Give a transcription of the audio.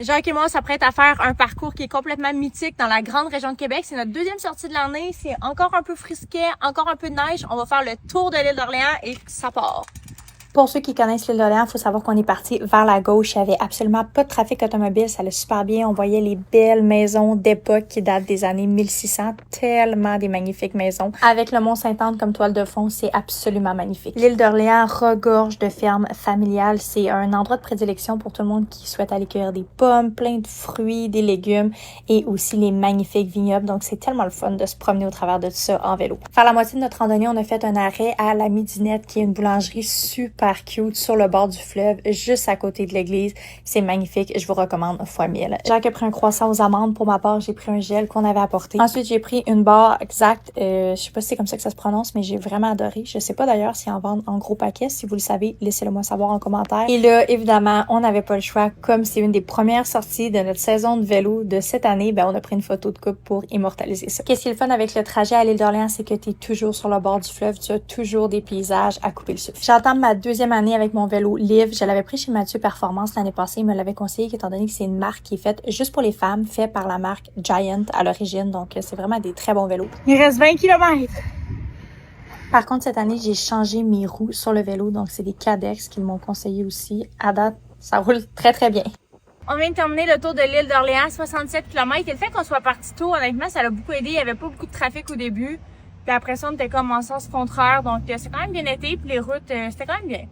Jacques et moi, on s'apprête à faire un parcours qui est complètement mythique dans la grande région de Québec. C'est notre deuxième sortie de l'année. C'est encore un peu frisquet, encore un peu de neige. On va faire le tour de l'île d'Orléans et ça part. Pour ceux qui connaissent l'île d'Orléans, il faut savoir qu'on est parti vers la gauche. Il n'y avait absolument pas de trafic automobile. Ça allait super bien. On voyait les belles maisons d'époque qui datent des années 1600. Tellement des magnifiques maisons. Avec le Mont-Sainte-Anne comme toile de fond, c'est absolument magnifique. L'île d'Orléans regorge de fermes familiales. C'est un endroit de prédilection pour tout le monde qui souhaite aller cueillir des pommes, plein de fruits, des légumes et aussi les magnifiques vignobles. Donc, c'est tellement le fun de se promener au travers de tout ça en vélo. Vers la moitié de notre randonnée, on a fait un arrêt à la Midinette, qui est une boulangerie super cute sur le bord du fleuve, juste à côté de l'église. C'est magnifique, je vous recommande fois 1000. Jacques a pris un croissant aux amandes. Pour ma part, j'ai pris un gel qu'on avait apporté. Ensuite, j'ai pris une barre exacte. Je sais pas si c'est comme ça que ça se prononce, mais j'ai vraiment adoré. Je sais pas d'ailleurs s'ils en vendent en gros paquet. Si vous le savez, laissez-le moi savoir en commentaire. Et là, évidemment, on n'avait pas le choix. Comme c'est une des premières sorties de notre saison de vélo de cette année, ben on a pris une photo de couple pour immortaliser ça. Qu'est-ce qui est le fun avec le trajet à l'île d'Orléans, c'est que tu es toujours sur le bord du fleuve. Tu as toujours des paysages à couper le souffle. J'entame ma deuxième année avec mon vélo Liv. Je l'avais pris chez Mathieu Performance l'année passée. Il me l'avait conseillé étant donné que c'est une marque qui est faite juste pour les femmes, fait par la marque Giant à l'origine. Donc, c'est vraiment des très bons vélos. Il reste 20 km. Par contre, cette année, j'ai changé mes roues sur le vélo. Donc, c'est des Cadex qui m'ont conseillé aussi. À date, ça roule très, très bien. On vient de terminer le tour de l'île d'Orléans, 67 km. Et le fait qu'on soit parti tôt, honnêtement, ça l'a beaucoup aidé. Il n'y avait pas beaucoup de trafic au début. Puis après ça, on était comme en sens contraire. Donc, c'est quand même bien été. Puis les routes, c'était quand même bien.